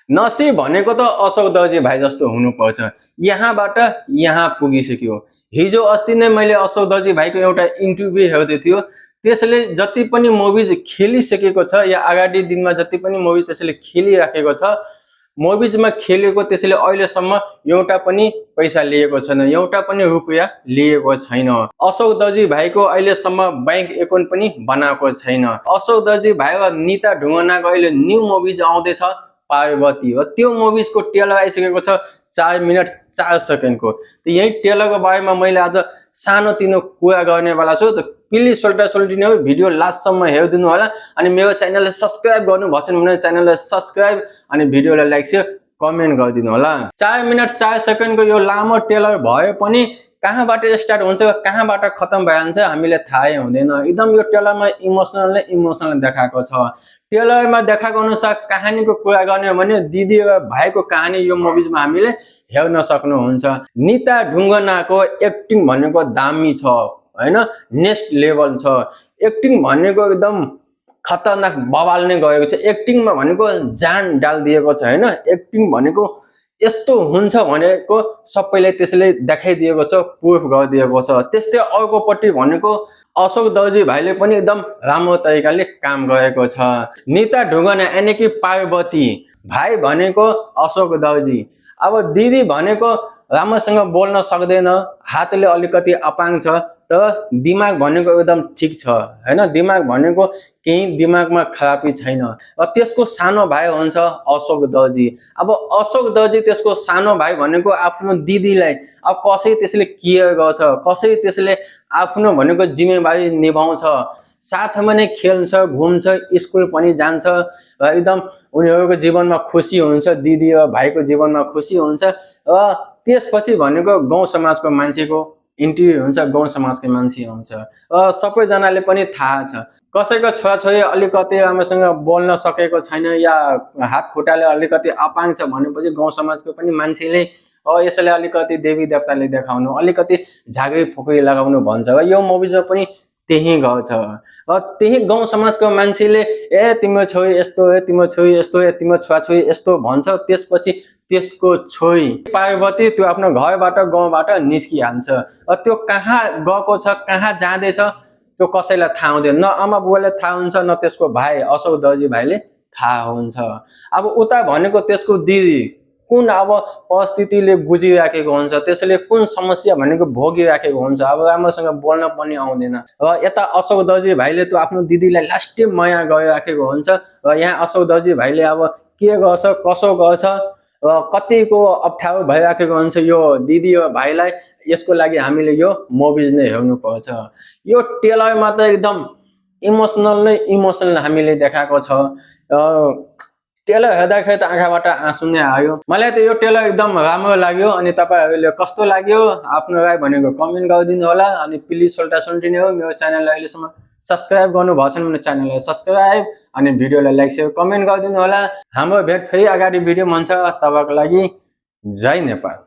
नसिब भनेको त अशोक दर्जी भाइ जस्तो हुनुपर्छ। यहाँबाट यहाँ पुगिसक्यो। हिजो अस्ति नै मैले अशोक दर्जी भाइको एउटा इन्टरभ्यू हेर्दै थियो। त्यसले जति पनि मुभिज खेलिसकेको छ या अगाडि दिनमा जति पनि मुभिज त्यसले खेलिराखेको छ, मुभिजमा खेलेको त्यसले अहिलेसम्म एउटा पनि पैसा लिएको छैन, एउटा पनि रुपैयाँ लिएको छैन। अशोक दर्जी भाइको अहिलेसम्म बैंक एकाउन्ट पनि बनाएको छैन। अशोक दर्जी भाइ र निता ढुङ्गानाको अहिले न्यू मुभिज आउँदैछ पार्वती हो। त्यो मुभिजको ट्रेलर आइसकेको छ 4 मिनट 4 सेकेन्डको। यही ट्रेलरको बारेमा मैले आज सानोतिनो कुरा गर्नेवाला छु। प्लिज सोल्टी नै भिडियो लास्टसम्म हेरिदिनु होला अनि मेरो च्यानललाई सब्स्क्राइब गर्नु भएको छैन भने च्यानललाई सब्स्क्राइब अनि भिडियोलाई लाइक शेयर कमेन्ट गरिदिनु होला। 4 मिनट 4 सेकेन्डको यो लामो ट्रेलर भए पनि कहाँबाट स्टार्ट हुन्छ कहाँबाट खत्म भइहाल्छ हामीले थाहै हुँदैन। एकदम यो ट्रेलरमा इमोसनल देखाएको छ। ट्रेलरमा देखाएको अनुसार कहानीको कुरा गर्ने हो भने दिदी र भाइको कहानी यो मुभिजमा हामीले हेर्न सक्नुहुन्छ। निता ढुङ्गानाको एक्टिङ भनेको दामी छ हैन, नेक्स्ट लेभल छ। एक्टिङ भनेको एकदम खतरनाक बवाल नै गएको छ। एक्टिङमा भनेको जान डालिदिएको छ हैन। एक्टिङ भनेको यस्तो हुन्छ भनेको सबैले त्यसले देखाइदिएको छ, प्रुफ गरिदिएको छ। त्यस्तै अर्कोपट्टि भनेको अशोक दर्जी भाइले पनि एकदम राम्रो तरिकाले काम गरेको छ। निता ढुङ्गाना यानी कि पार्वती, भाइ भनेको अशोक दर्जी। अब दिदी भनेको राम्रोसँग बोल्न सक्दैन, हातले अलिकति अपाङ छ, तर दिमाग भनेको एकदम ठिक छ हैन। दिमाग भनेको केही दिमागमा खराबी छैन। र त्यसको सानो भाइ हुन्छ अशोक दर्जी। अब अशोक दर्जी त्यसको सानो भाइ भनेको आफ्नो दिदीलाई अब कसरी त्यसले केयर गर्छ, कसरी त्यसले आफ्नो भनेको जिम्मेवारी निभाउँछ, साथमा नै खेल्छ, घुम्छ, स्कुल पनि जान्छ र एकदम उनीहरूको जीवनमा खुसी हुन्छ, दिदी र भाइको जीवनमा खुसी हुन्छ। र त्यसपछि भनेको गाउँ समाजको मान्छेको इन्ट्री हुन्छ, गाउँ समाजकै मान्छे हुन्छ। सबैजनाले पनि थाहा छ कसैको छोराछोरी अलिकति राम्रोसँग बोल्न सकेको छैन या हात खुट्टाले अलिकति अपाङ छ भनेपछि गाउँ समाजको पनि मान्छेले यसैले अलिकति देवी देवताले देखाउनु, अलिकति झाँक्री फुक्री लगाउनु भन्छ। र यो मुभिजमा पनि त्यही गर्छ। र त्यही गाउँ समाजको मान्छेले तिम्रो छोरी यस्तो हो, तिम्रो छोरी यस्तो हो, तिम्रो छोराछोरी यस्तो भन्छ। त्यसपछि त्यसको छोरी पार्वती त्यो आफ्नो घरबाट गाउँबाट निस्किहाल्छ। त्यो कहाँ गएको छ, कहाँ जाँदैछ त्यो कसैलाई थाहा हुँदैन। न आमा बुवाले थाहा हुन्छ, न त्यसको भाइ अशोक दर्जी भाइले थाहा हुन्छ। अब उता भनेको त्यसको दिदी कुन अब परिस्थितिले गुजिराखेको हुन्छ, त्यसले कुन समस्या भनेको भोगिराखेको हुन्छ, अब राम्रोसँग बोल्न पनि आउँदैन। र यता अशोक दर्जी भाइले त्यो आफ्नो दिदीलाई लास्टै माया गरिराखेको हुन्छ। र यहाँ अशोक दर्जी भाइले अब के गर्छ, कसो गर्छ, र कतिको अप्ठ्यारो भइराखेको हुन्छ यो दिदी र भाइलाई। यसको लागि हामीले यो मुभिज नै हेर्नुपर्छ। यो ट्रेलरमा त एकदम इमोसनल हामीले देखाएको छ। ट्रेलर हेर्दाखेरि त आँखाबाट आँसु नै आयो। मलाई त यो ट्रेलर एकदम राम्रो लाग्यो। अनि तपाईहरुले कस्तो लाग्यो आफ्नो राय भनेको कमेन्ट गरिदिनु होला। अनि प्लिज सोल्टी नै हो मेरो च्यानललाई अहिलेसम्म सब्स्क्राइब गर्नु भएको छैन भने च्यानललाई सब्स्क्राइब अनि भिडियोलाई लाइक शेयर कमेन्ट गरिदिनु होला। हाम्रो भेट फेरि अगाडि भिडियोमा हुन्छ। तबको लागि जय नेपाल।